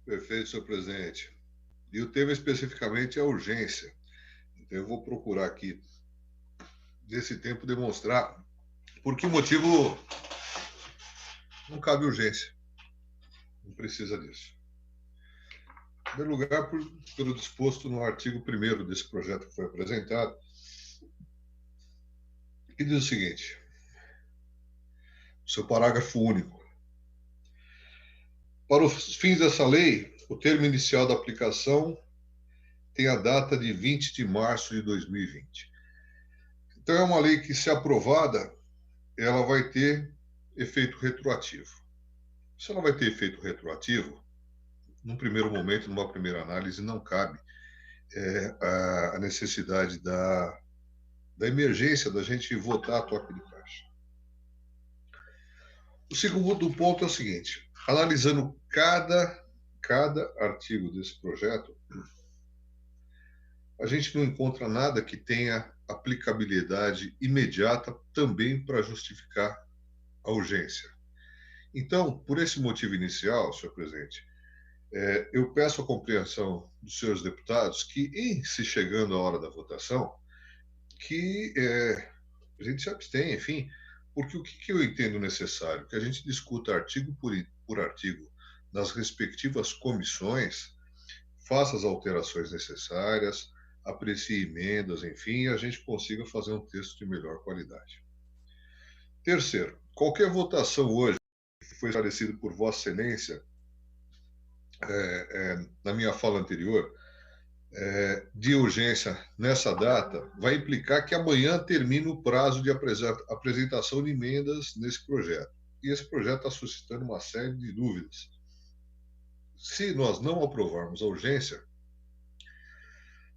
Perfeito, senhor presidente. E o tema especificamente é a urgência. Então, eu vou procurar aqui, nesse tempo, demonstrar por que motivo não cabe urgência. Não precisa disso. Em primeiro lugar, pelo disposto no artigo 1º desse projeto que foi apresentado, que diz o seguinte, seu parágrafo único. Para os fins dessa lei, o termo inicial da aplicação tem a data de 20 de março de 2020. Então, é uma lei que, se aprovada, ela vai ter efeito retroativo. Se ela vai ter efeito retroativo, num primeiro momento, numa primeira análise, não cabe a necessidade da emergência da gente votar a toque de caixa. O segundo ponto é o seguinte, analisando cada artigo desse projeto, a gente não encontra nada que tenha aplicabilidade imediata também para justificar a urgência. Então, por esse motivo inicial, senhor presidente, eu peço a compreensão dos senhores deputados que, em se chegando a hora da votação, que a gente se abstenha, enfim, porque o que eu entendo necessário? Que a gente discuta artigo por artigo nas respectivas comissões, faça as alterações necessárias, aprecie emendas, enfim, e a gente consiga fazer um texto de melhor qualidade. Terceiro, qualquer votação hoje, que foi esclarecido por Vossa Excelência, na minha fala anterior, de urgência nessa data, vai implicar que amanhã termina o prazo de apresentação de emendas nesse projeto. E esse projeto está suscitando uma série de dúvidas. Se nós não aprovarmos a urgência,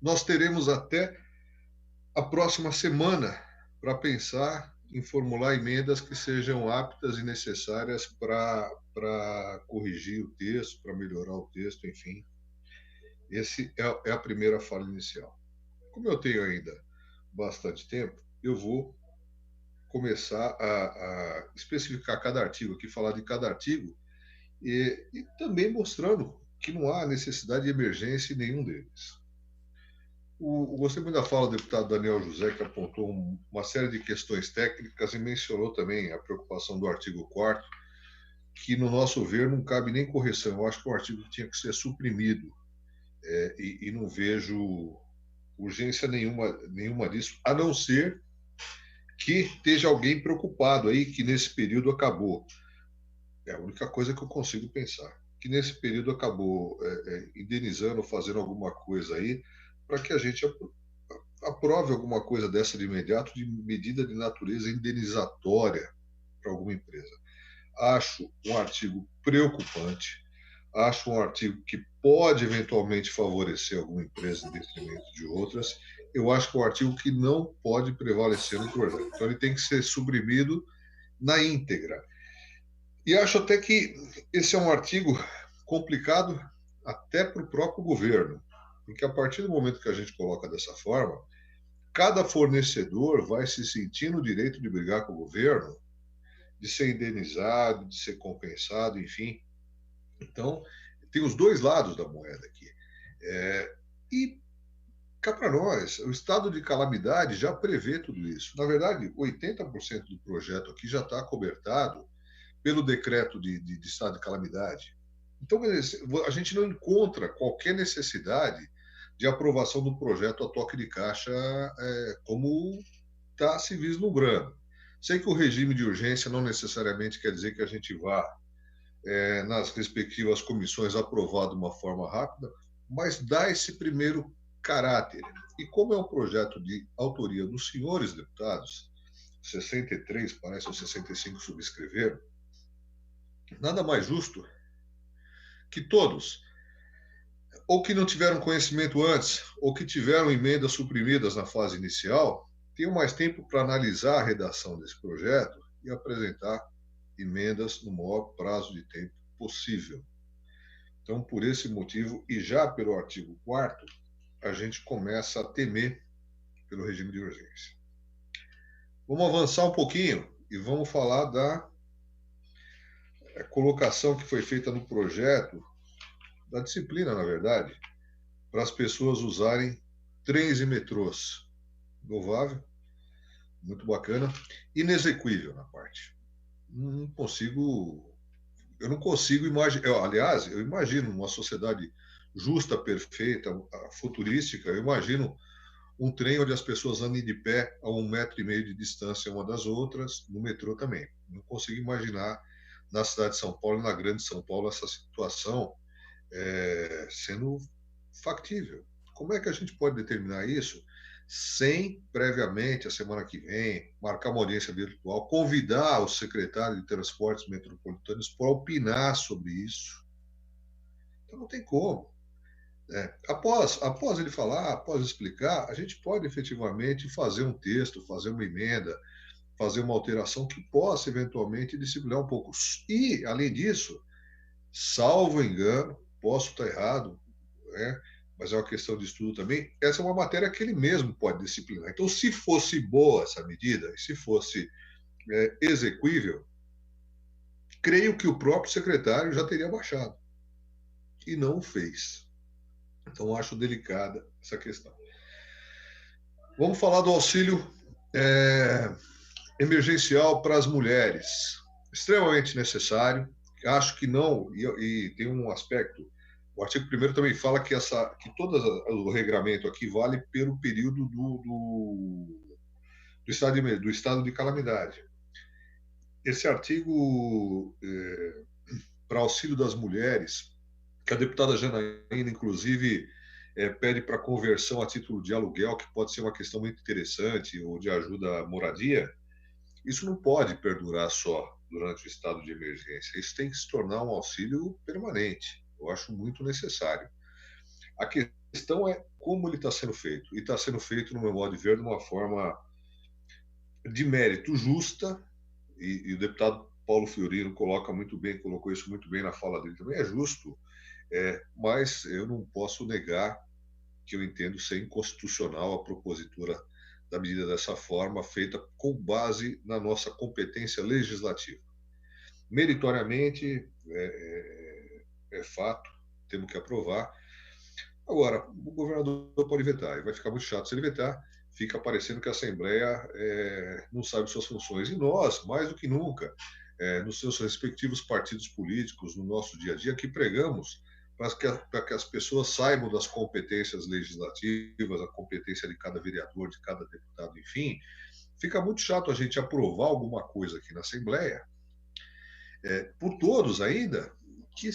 nós teremos até a próxima semana para pensar em formular emendas que sejam aptas e necessárias para corrigir o texto, para melhorar o texto, enfim. Essa é a primeira fala inicial. Como eu tenho ainda bastante tempo, eu vou começar a especificar cada artigo aqui, falar de cada artigo, e também mostrando que não há necessidade de emergência em nenhum deles. Gostei muito da fala do deputado Daniel José, que apontou uma série de questões técnicas e mencionou também a preocupação do artigo 4º, que, no nosso ver, não cabe nem correção. Eu acho que o artigo tinha que ser suprimido, e não vejo urgência nenhuma disso, a não ser que esteja alguém preocupado aí que nesse período acabou. É a única coisa que eu consigo pensar. Que nesse período acabou indenizando, fazendo alguma coisa aí, para que a gente aprove alguma coisa dessa de imediato, de medida de natureza indenizatória para alguma empresa. Acho um artigo preocupante, acho um artigo que pode eventualmente favorecer alguma empresa em detrimento de outras. Eu acho que é um artigo que não pode prevalecer no projeto. Então, ele tem que ser suprimido na íntegra. E acho até que esse é um artigo complicado até para o próprio governo, porque a partir do momento que a gente coloca dessa forma, cada fornecedor vai se sentir no direito de brigar com o governo, de ser indenizado, de ser compensado, enfim. Então, tem os dois lados da moeda aqui. E cá para nós, o estado de calamidade já prevê tudo isso. Na verdade, 80% do projeto aqui já está acobertado pelo decreto de estado de calamidade. Então, a gente não encontra qualquer necessidade de aprovação do projeto a toque de caixa, como está se vislumbrando. Sei que o regime de urgência não necessariamente quer dizer que a gente vá, nas respectivas comissões, aprovar de uma forma rápida, mas dá esse primeiro caráter. E como é um projeto de autoria dos senhores deputados, 63, parece, ou 65 subscreveram, nada mais justo que todos, ou que não tiveram conhecimento antes, ou que tiveram emendas suprimidas na fase inicial, tenham mais tempo para analisar a redação desse projeto e apresentar emendas no maior prazo de tempo possível. Então, por esse motivo, e já pelo artigo 4º, a gente começa a temer pelo regime de urgência. Vamos avançar um pouquinho e vamos falar da colocação que foi feita no projeto da disciplina, na verdade, para as pessoas usarem trens e metrôs. Louvável, muito bacana, inexequível na parte. Não consigo, eu não consigo imaginar. Aliás, eu imagino uma sociedade justa, perfeita, futurística. Eu imagino um trem onde as pessoas andem de pé a 1,5 metro de distância uma das outras, no metrô também. Não consigo imaginar na cidade de São Paulo, na grande São Paulo, essa situação sendo factível. Como é que a gente pode determinar isso sem, previamente, a semana que vem, marcar uma audiência virtual, convidar o secretário de Transportes Metropolitanos para opinar sobre isso? Então não tem como. Após ele falar, após explicar, a gente pode efetivamente fazer um texto, fazer uma emenda, fazer uma alteração que possa eventualmente disciplinar um pouco. E, além disso, salvo engano, posso estar errado, né? Mas é uma questão de estudo também, essa é uma matéria que ele mesmo pode disciplinar. Então, se fosse boa essa medida, se fosse exequível, creio que o próprio secretário já teria baixado. E não o fez. Então, acho delicada essa questão. Vamos falar do auxílio emergencial para as mulheres. Extremamente necessário. Acho que não, e tem um aspecto. O artigo 1º também fala que todo o regramento aqui vale pelo período do estado de calamidade. Esse artigo para auxílio das mulheres, que a deputada Janaína, inclusive, pede para conversão a título de aluguel, que pode ser uma questão muito interessante, ou de ajuda à moradia, isso não pode perdurar só durante o estado de emergência. Isso tem que se tornar um auxílio permanente. Eu acho muito necessário. A questão é como ele está sendo feito. E está sendo feito, no meu modo de ver, de uma forma de mérito justa, e o deputado Paulo Fiorino colocou isso muito bem na fala dele também, é justo, mas eu não posso negar que eu entendo ser inconstitucional a propositura da medida dessa forma, feita com base na nossa competência legislativa. Meritoriamente, é fato, temos que aprovar. Agora, o governador pode vetar, e vai ficar muito chato se ele vetar, fica parecendo que a Assembleia não sabe suas funções. E nós, mais do que nunca, nos seus respectivos partidos políticos, no nosso dia a dia, que pregamos para que as pessoas saibam das competências legislativas, a competência de cada vereador, de cada deputado, enfim, fica muito chato a gente aprovar alguma coisa aqui na Assembleia, por todos ainda, que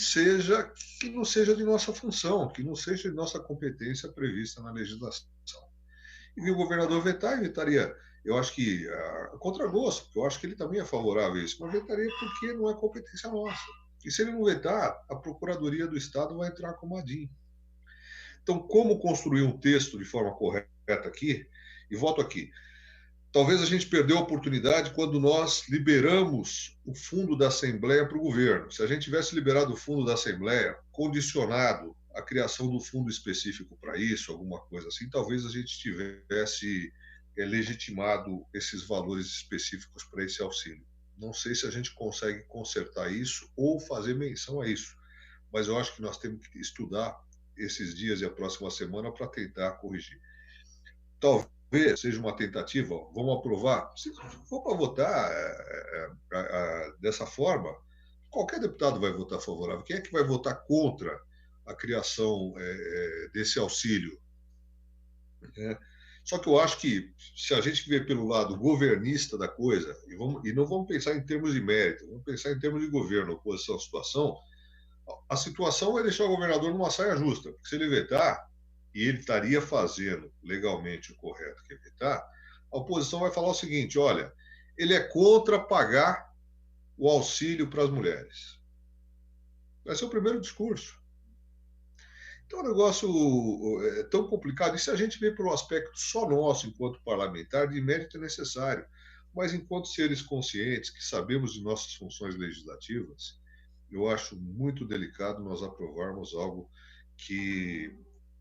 não seja de nossa função, que não seja de nossa competência prevista na legislação. E o governador vetar, e vetaria, eu acho que a contragosto, porque eu acho que ele também é favorável a isso, mas vetaria porque não é competência nossa. E se ele não vetar, a Procuradoria do Estado vai entrar com uma DIN. Então, como construir um texto de forma correta aqui? E volto aqui. Talvez a gente perdeu a oportunidade quando nós liberamos o fundo da Assembleia para o governo. Se a gente tivesse liberado o fundo da Assembleia, condicionado à criação do fundo específico para isso, alguma coisa assim, talvez a gente tivesse legitimado esses valores específicos para esse auxílio. Não sei se a gente consegue consertar isso ou fazer menção a isso, mas eu acho que nós temos que estudar esses dias e a próxima semana para tentar corrigir. Talvez seja uma tentativa, vamos aprovar. Se for para votar dessa forma, qualquer deputado vai votar favorável. Quem é que vai votar contra a criação desse auxílio? Só que eu acho que, se a gente ver pelo lado governista da coisa, e não vamos pensar em termos de mérito, vamos pensar em termos de governo, oposição à situação, a situação vai deixar o governador numa saia justa, porque se ele vetar, e ele estaria fazendo legalmente o correto, que é vetar, a oposição vai falar o seguinte: olha, ele é contra pagar o auxílio para as mulheres. Vai ser o primeiro discurso. Então, o negócio é tão complicado. E se a gente vê pelo aspecto só nosso, enquanto parlamentar, de mérito é necessário. Mas, enquanto seres conscientes, que sabemos de nossas funções legislativas, eu acho muito delicado nós aprovarmos algo que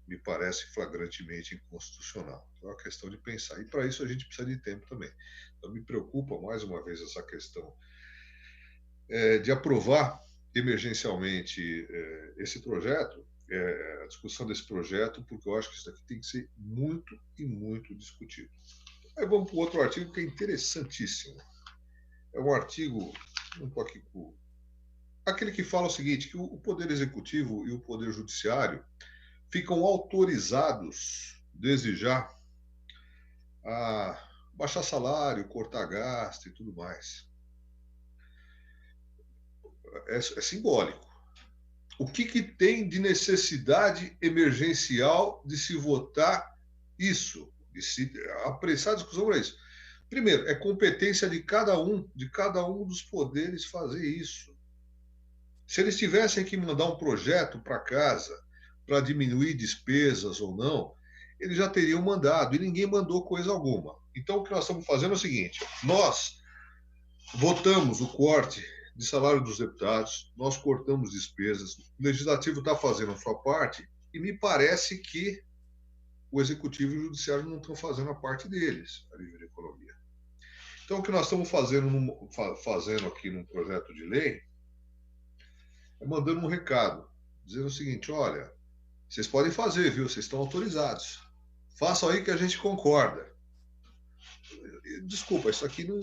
me parece flagrantemente inconstitucional. Então, é uma questão de pensar. E, para isso, a gente precisa de tempo também. Então, me preocupa, mais uma vez, essa questão de aprovar emergencialmente esse projeto, a discussão desse projeto, porque eu acho que isso aqui tem que ser muito e muito discutido. Aí vamos para o outro artigo que é interessantíssimo. É um artigo, não estou aqui com aquele que fala o seguinte, que o Poder Executivo e o Poder Judiciário ficam autorizados, desde já, a baixar salário, cortar gasto e tudo mais. É simbólico. O que tem de necessidade emergencial de se votar isso, de se apressar a discussão para isso? Primeiro, é competência de cada um dos poderes fazer isso. Se eles tivessem que mandar um projeto para casa para diminuir despesas ou não, eles já teriam mandado, e ninguém mandou coisa alguma. Então, o que nós estamos fazendo é o seguinte: nós votamos o corte de salário dos deputados, nós cortamos despesas, o Legislativo está fazendo a sua parte, e me parece que o Executivo e o Judiciário não estão fazendo a parte deles, a nível de economia. Então, o que nós estamos fazendo aqui num projeto de lei é mandando um recado, dizendo o seguinte: olha, vocês podem fazer, viu? Vocês estão autorizados. Façam aí que a gente concorda. Desculpa, isso aqui não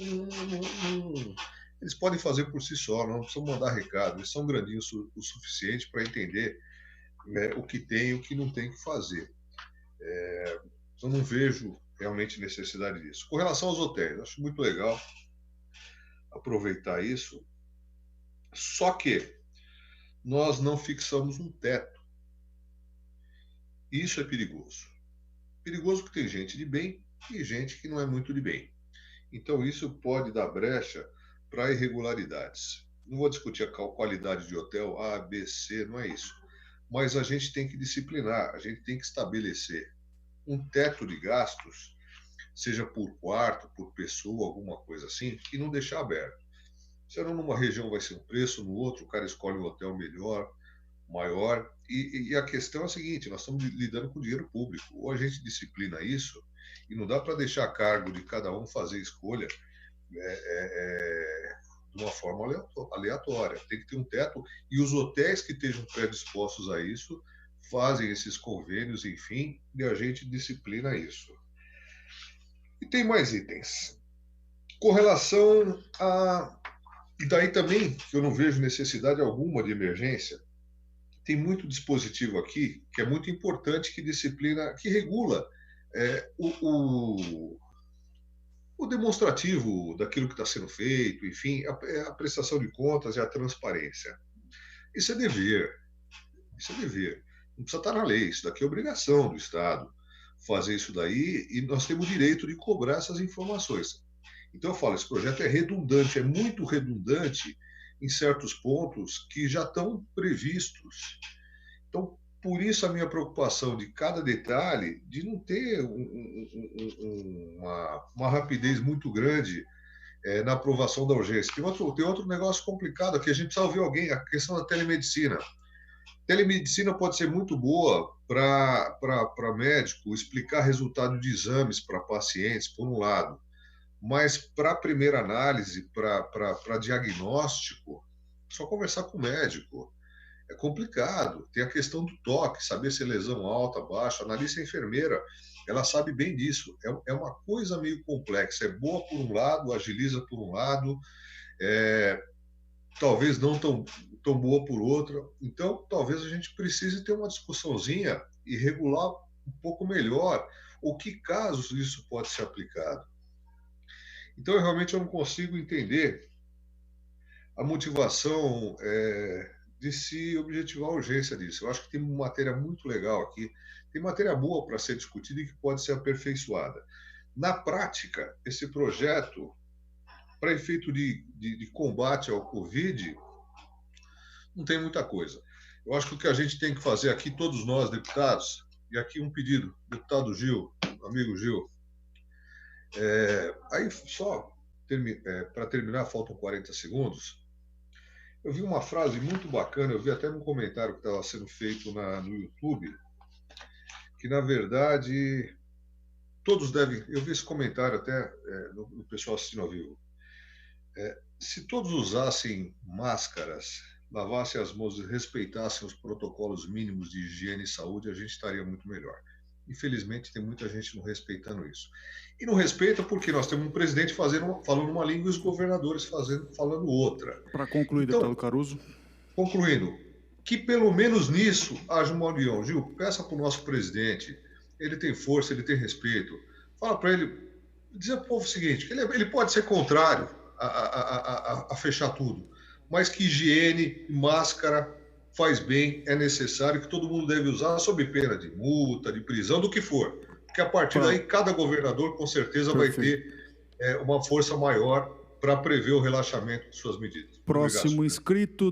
eles podem fazer por si só, não precisam mandar recado. Eles são grandinhos o suficiente para entender o que tem e o que não tem que fazer. Eu não vejo realmente necessidade disso. Com relação aos hotéis, acho muito legal aproveitar isso, só que nós não fixamos um teto. Isso é perigoso. Perigoso porque tem gente de bem e gente que não é muito de bem. Então, isso pode dar brecha para irregularidades. Não vou discutir a qualidade de hotel A, B, C, não é isso. Mas a gente tem que disciplinar, a gente tem que estabelecer um teto de gastos, seja por quarto, por pessoa, alguma coisa assim, e não deixar aberto. Senão, numa região vai ser um preço, no outro o cara escolhe um hotel melhor, maior. E a questão é a seguinte: nós estamos lidando com dinheiro público. Ou a gente disciplina isso, e não dá para deixar a cargo de cada um fazer escolha de uma forma aleatória. Tem que ter um teto, e os hotéis que estejam predispostos a isso fazem esses convênios, enfim, e a gente disciplina isso. E tem mais itens. Com relação a... E daí também, que eu não vejo necessidade alguma de emergência, tem muito dispositivo aqui que é muito importante, que disciplina, que regula o demonstrativo daquilo que está sendo feito, enfim, a prestação de contas e a transparência. Isso é dever. Isso é dever. Não precisa estar na lei. Isso daqui é obrigação do Estado fazer isso daí, e nós temos o direito de cobrar essas informações. Então, eu falo, esse projeto é redundante, é muito redundante em certos pontos que já estão previstos. Então, por isso a minha preocupação de cada detalhe, de não ter uma rapidez muito grande na aprovação da urgência. Tem outro negócio complicado aqui, a gente precisa ouvir alguém, a questão da telemedicina. Telemedicina pode ser muito boa para médico explicar resultado de exames para pacientes, por um lado, mas para primeira análise, para diagnóstico, só conversar com o médico. É complicado. Tem a questão do toque, saber se é lesão alta, baixa. A analista enfermeira, ela sabe bem disso. É uma coisa meio complexa. É boa por um lado, agiliza por um lado, talvez não tão boa por outro. Então, talvez a gente precise ter uma discussãozinha e regular um pouco melhor o que casos isso pode ser aplicado. Então, eu não consigo entender a motivação de se objetivar a urgência disso. Eu acho que tem uma matéria muito legal aqui, tem matéria boa para ser discutida e que pode ser aperfeiçoada. Na prática, esse projeto, para efeito de combate ao Covid, não tem muita coisa. Eu acho que o que a gente tem que fazer aqui, todos nós, deputados, e aqui um pedido, deputado Gil, amigo Gil, aí só para terminar, faltam 40 segundos, eu vi uma frase muito bacana, eu vi até num comentário que estava sendo feito no YouTube, que, na verdade, todos devem... Eu vi esse comentário até no pessoal assistindo ao vivo. Se todos usassem máscaras lavassem as mãos e respeitassem os protocolos mínimos de higiene e saúde, a gente estaria muito melhor. Infelizmente, tem muita gente não respeitando isso. E não respeita porque nós temos um presidente falando uma língua e os governadores falando outra. Para concluir, Então, deputado Caruso. concluindo, que pelo menos nisso haja uma união. Gil, peça para o nosso presidente, ele tem força, ele tem respeito. Fala para ele, dizer para o povo o seguinte, que ele pode ser contrário a fechar tudo, mas que higiene, máscara faz bem, é necessário, que todo mundo deve usar sob pena de multa, de prisão, do que for. Porque a partir daí, cada governador com certeza vai ter uma força maior para prever o relaxamento de suas medidas. Próximo inscrito,